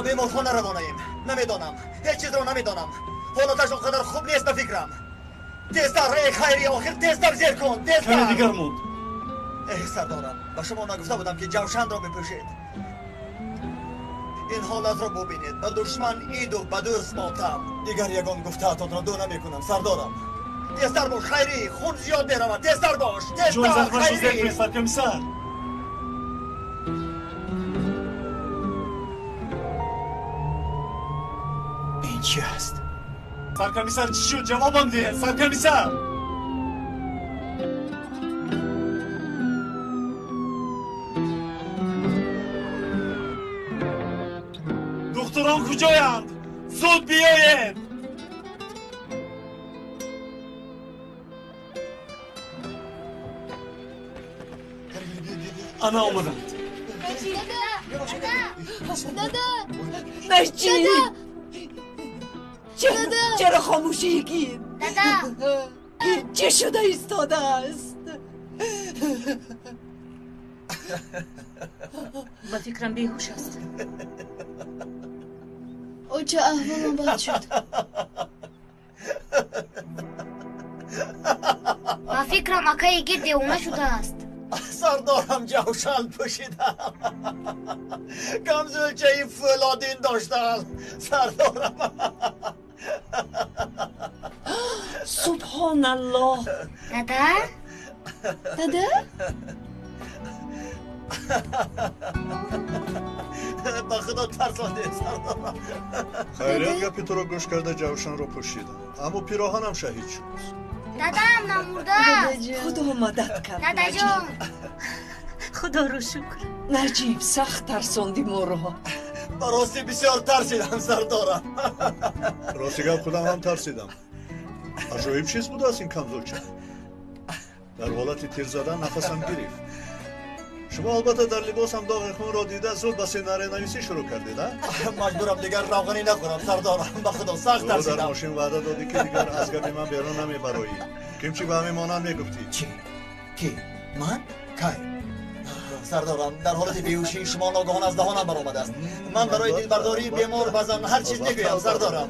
بیمارخانه روانه‌ایم. نمیدانم، هیچ چیز رو نمیدانم. حالتش اونقدر خوب نیست به فکرم. تیزتر ای خیری، آخر تیزتر زیر کن، تیزتر. کمی دیگر موند. ای سردارم، به شما نگفته بودم که جوشن را بپوشید. این حالت را ببینید، به دشمن اید و به دوست ماتم. دیگر یگان گفته‌تان را دو نمی‌کنم سردارم. تیزتر باش خیری، خون زیاد می‌رود. تیزتر باش، تیزتر خیری. سرکمیسر. این چی است؟ سرکمیسر چی شد؟ جوابم ده سرکمیسر. دکتران کجایند؟ زود بیایید. انا آمدند. مجید چرا خاموشی گیر؟ این چه شده ایستاده است؟ با فکرم بیهوش است. او چه احوالم بد شد. با فکرم اکای گیر دیوانه شده است. سردارم جوشن پوشیدم. کمزولچه فولادین داشتم سردارم. سبحان الله. دادا؟ دادا؟ با خدا ترسانده سردارم. خیریت گپی تو رو گوش کرده جوشن رو پوشیدم، اما پیراهنم شهید شد. دادام نمورده. خدا مدد کرد. دادا جون خدا رو شکر. نجیب سخت ترساندی ما رو. راستی بسیار ترسیدم سردارم. راستی گپ خودم هم ترسیدم. عجایب چیز بود از این کمزورچه. در حالت تیر زدن نفسم گرفت. شما البته در لباسم داغ خون را دیده زود به سیناره نویسی شروع کردید ها؟ مجبورم دیگر روغنی نخورم سردارم. به خدا سخت ترسیدم. در ماشین وعده دادی که دیگر از گپ من بیرون نمیبرایی. کیمچی به همین مانند میگفتی. چی؟ کی؟ من؟ کی؟ سردارم در حالت بیهوشی شما ناگهان از دهانم برآمده است. من برای دلبرداری بیمار بزن هر چیز میگویم سردارم.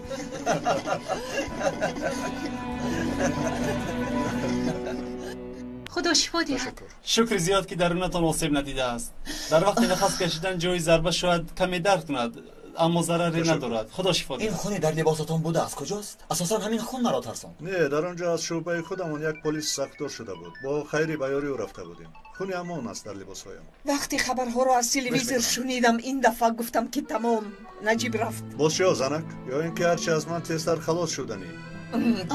خدا شفا دهد. شکر زیاد که درونتان آسیب ندیده است. در وقت نفس کشیدن جای ضربه شاید کمی درد کند، اما ضرری ندارد. خدا شفا دهد. این خونی در لباستان بوده است کجاست؟ اساسا همین خون مرا ترساند. نه، در آنجا از شعبه خودمون یک پلیس ساختار شده بود. با خیری به یاری او رفته بودیم. خونی امان است در لباسهایم. وقتی خبرها رو از تلویزیون شنیدم این دفعه گفتم که تمام. نجیب رفت. باز یا زنک؟ یا اینکه هرچی از من تیزتر خلاص شدنی؟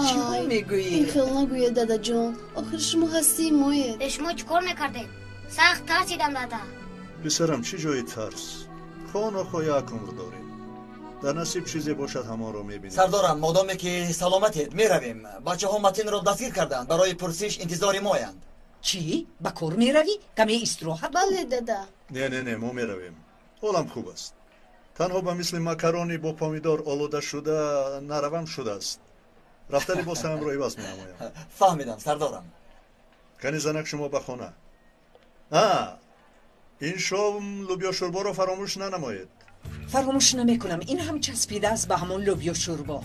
چی میگویی؟ این خیلی نگوید دادا جان. آخر شما هستی مایه. به شما چکار میکردیم؟ سخت ترسیدم دادا. پسرم چی جای ترس؟ خانه خو یک عمر داریم. در نصیب چیزی باشد همه رو میبینیم. سردارم مادامی که سلامتید میرویم. بچه ها متین را دستگیر کردند، برای پرسش انتظار مایند. چی؟ با کار میروی؟ کمی استراحت؟ بله دادا. نه ما میرویم. حالم خوب است. تنها به مثل مکرونی با پامیدار آلوده شده نروم شده است. رفته لباس هم رو عوض می‌نمایم. فهمیدم سردارم. کنی زنک شما به خانه. این شام لوبیا شوربا رو فراموش ننمایید. فراموش نمیکنم. این هم چسبیده است به همون لوبیا شوربا.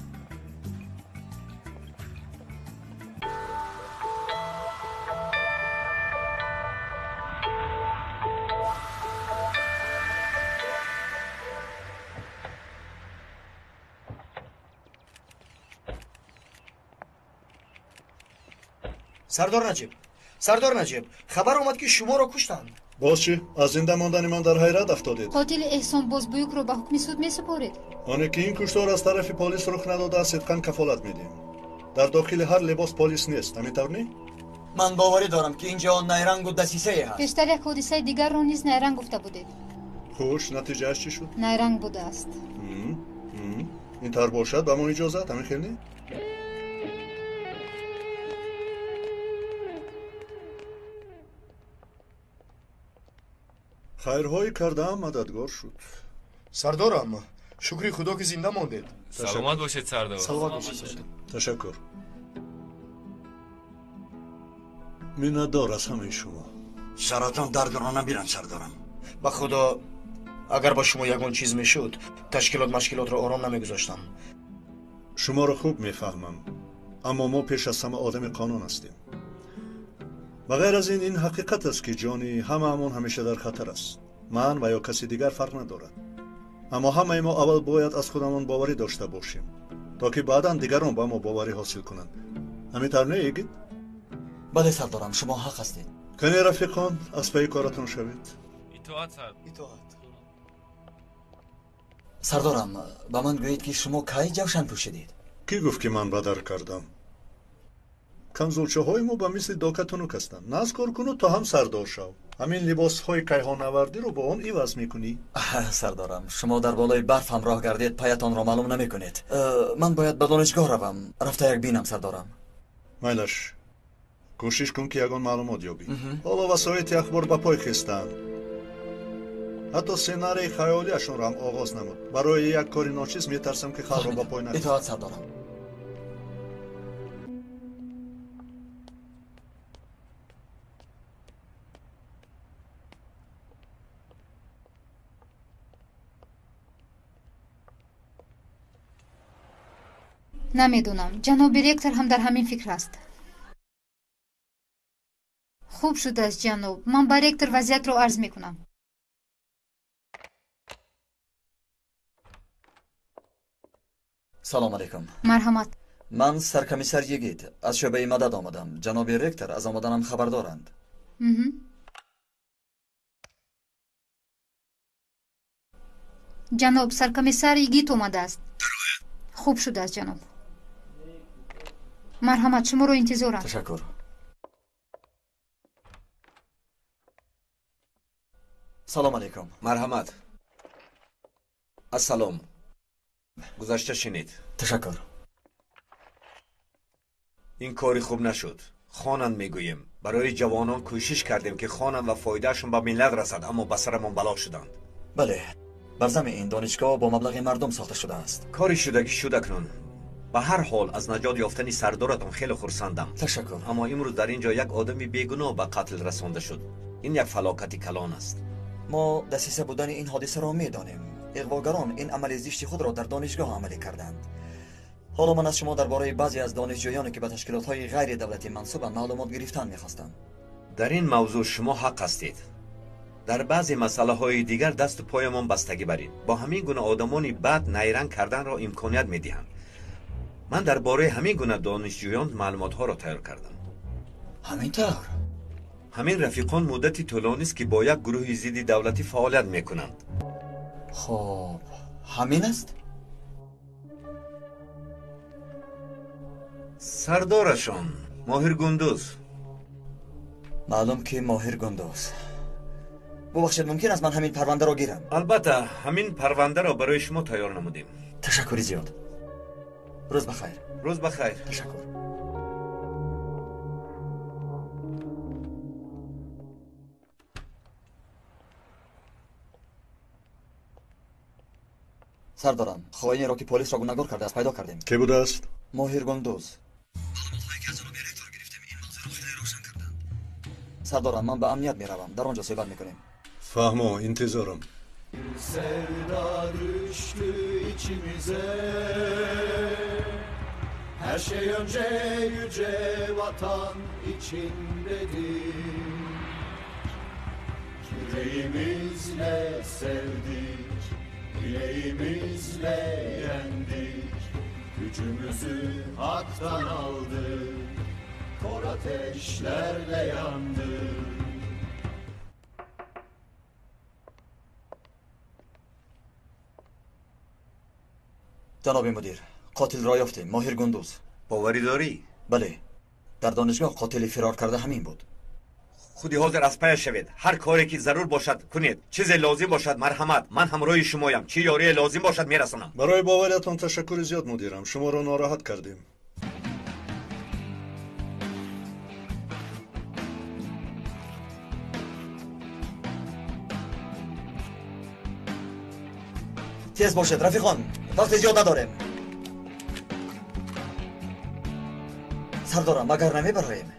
سردار نجیب خبر اومد که شما را کشتند. باز چی؟ از زنده ماندن من در حیرت افتادید. قاتل احسان بازبویک رو به حکم سود میسپارید. آنه که این کشتار از طرف پلیس رخ نداده صدقاً کفالت میدیم. در داخل هر لباس پلیس نیست، همینطور نی؟ من باوری دارم که اینجا نیرنگ و دسیسه هست. پیشتر یک حادثه دیگر رو نیز نیرنگ گفته بودید. خوش، نتیجهش چی شد؟ نیرنگ بوده است. این طور باشد به ما اجازت همین خیلی نی؟ خیرهایی کردم مددگار شد. سردارم شکری خدا که زنده ماندید. سلامت باشید سردار. سلامت باشید. تشکر. میندار از همه شما. سراتان درد را نمیرن سردارم. به خدا اگر با شما یگان چیز میشد تشکیلات رو آرام نمیگذاشتم. شما رو خوب میفهمم، اما ما پیش از همه آدم قانون هستیم. و غیر از این حقیقت است که جانی هممون همیشه در خطر است. من و یا کسی دیگر فرق ندارد. اما همه ما اول باید از خودمون باوری داشته باشیم تا که بعدا دیگران با ما باوری حاصل کنند. همینطور نمیگید؟ بله سردارم، شما حق هستید. کنی رفیقان از پی کارتون شوید. اطاعت سردارم، با من گویید که شما کی جوشن پوشیدید؟ کی گفت که من بدر کردم؟ کمزورچه های ما به مثل داکتونوک هستند. نزکار کنو تا هم سردار شو. همین لباس های کیهان نوردی رو با اون ایواز میکنی؟ سردارم، شما در بالای برف همراه گردید، پایتان را معلوم نمیکنید. من باید به دانشگاه روم. رفته یک بینم سردارم. مایلش کوشش کن که یگان معلومات یابی. حالا وسایت اخبار به پای خستند. حتی سناریوی خیالیشون رو هم آغاز نمود. برای یک کاری ناچیز میترسم که خلق رو به پای نکشند. اطاعت سردارم. نمیدونم، جناب رکتر هم در همین فکر است. خوب شده است جناب، من با رکتر وضعیت رو عرض میکنم. سلام علیکم. مرحمت. من سرکمیسر یگید از شعبه مدد آمدم. جناب رکتر از آمدنم خبر دارند. جناب سرکمیسر یگید اومده است. خوب شده است جناب. مرحمت، شما رو انتظارم. تشکر. سلام علیکم. مرحمت. السلام. گذشته شنید. تشکر. این کاری خوب نشد. خوانند میگوییم برای جوانان کوشش کردیم که خوانند و فایدهشون به ملت رسد، اما به سرمون بلا شدند. بله، بر زمین این دانشگاه با مبلغ مردم ساخته شده است. کاری شدگی شده کنون. به هر حال از نجات یافتن سردارتون خیلی خرسندم. تشکر. اما امروز در اینجا یک آدمی بیگناه به قتل رسانده شد. این یک فلاکت کلان است. ما دسیسه بودن این حادثه را میدانیم. اغواگران این عمل زشت خود را در دانشگاه عملی کردند. حالا من از شما درباره بعضی از دانشجویانی که به تشکیلات‌های غیر دولتی منسوبند معلومات گرفتن می‌خواستم. در این موضوع شما حق هستید. در بعضی مسائل دیگر دست و پایمان بستگی برید. با همین گونه آدمانی بد نیرنگ کردن را امکانیت می‌دهند. من درباره همین گونه دانشجویان معلومات‌ها را تیار کردم. همینطور؟ همین رفیقان مدتی طولانی است که با یک گروه ضد دولتی فعالیت می‌کنند. خب همین است؟ سردارشان ماهر گندوز. معلوم که ماهر گندوز. ببخشید ممکن است من همین پرونده را گیرم؟ البته همین پرونده را برای شما تیار نمودیم. تشکری زیاد. روز بخیر. روز بخیر. تشکر. سردارم، خواهی را که پلیس را گناهکار کرده است پیدا کردیم. کی بوده است؟ ماهر گندوز. سردارم، من به امنیت میروم. در آنجا صحبت میکنیم. فهمو، انتظارم. Sevda düştü içimize, her şey önce yüce vatan içindedir. Yüreğimizle sevdik, bileğimizle yendik. Gücümüzü haktan aldık, kor ateşlerle yandık. جناب مدیر، قاتل را یافتیم. ماهر گندوز. باوری داری؟ بله، در دانشگاه قاتل فرار کرده همین بود. خودی حاضر از پی شوید. هر کاری که ضرور باشد کنید. چیز لازم باشد مرحمت. من همراه شمایم. چی یاری لازم باشد میرسانم. برای باوریتون تشکر زیاد مدیرم. شما رو ناراحت کردیم. تیز باشد رفیقان، وقت زیاد نداریم. سردارم، مگر نمیبریم؟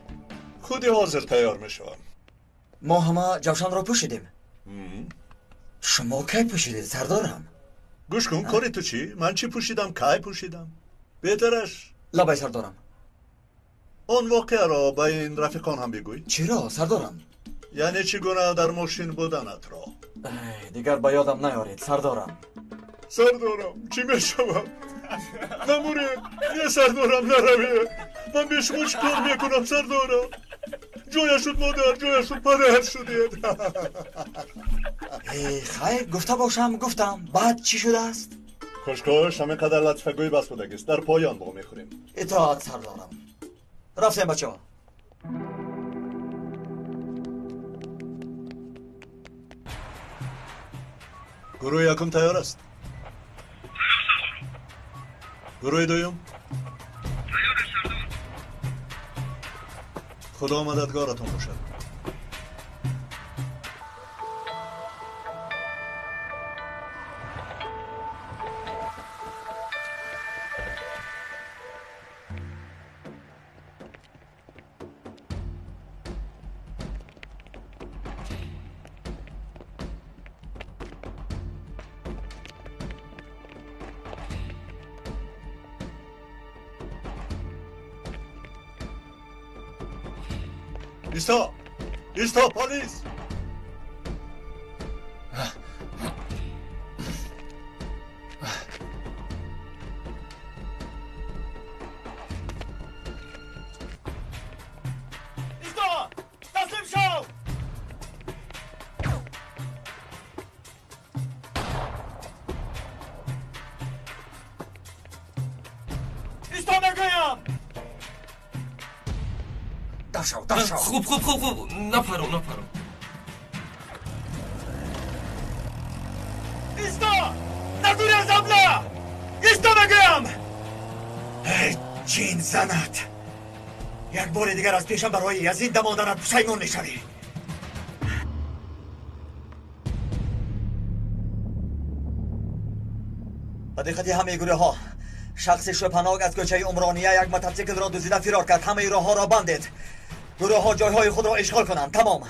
خودی حاضر تیار میشوم. ما همه جوشن را پوشیدیم. شما کی پوشیدید سردارم؟ گوش کن کاری تو چی؟ من چی پوشیدم کی پوشیدم؟ بهترش لبای سردارم اون واقعه را با این رفیقان هم بگوی. چرا سردارم؟ یعنی چی گونه در ماشین بودنت را؟ دیگر با یادم نیارید سردارم. سردارم چی میشوم؟ نمورید یه سردارم نروید. من به شما چیکار میکنم سردارم؟ جویا شد مادر جویا شد پدر شدید. خیر گفته باشم گفتم بعد چی شده است؟ خوشکاش همه قدر لطفه گوی بس بودگیست در پایان با میخوریم. اطاعت سردارم. رفتیم بچه ها. گروه یکم تیار است. گروه دویم خدا مددگارتون باشد. ایستا ایستا پلیس. ایستا تسلیم شو. ایستا میگویم. داشو خوب نپرو ایستا ندوری از حمله. ایستا بگویم. ای جین زنت یک بار دیگر از پیشم برای از این دمادنت پشیمون نشوی. به دقت همه گروه ها شخص شبهناک از کوچه عمرانیه یک موتورسیکل را دزدیده فرار کرد. همه راه ها را بندید. گروه ها جایهای خود را اشغال کنند. تمام.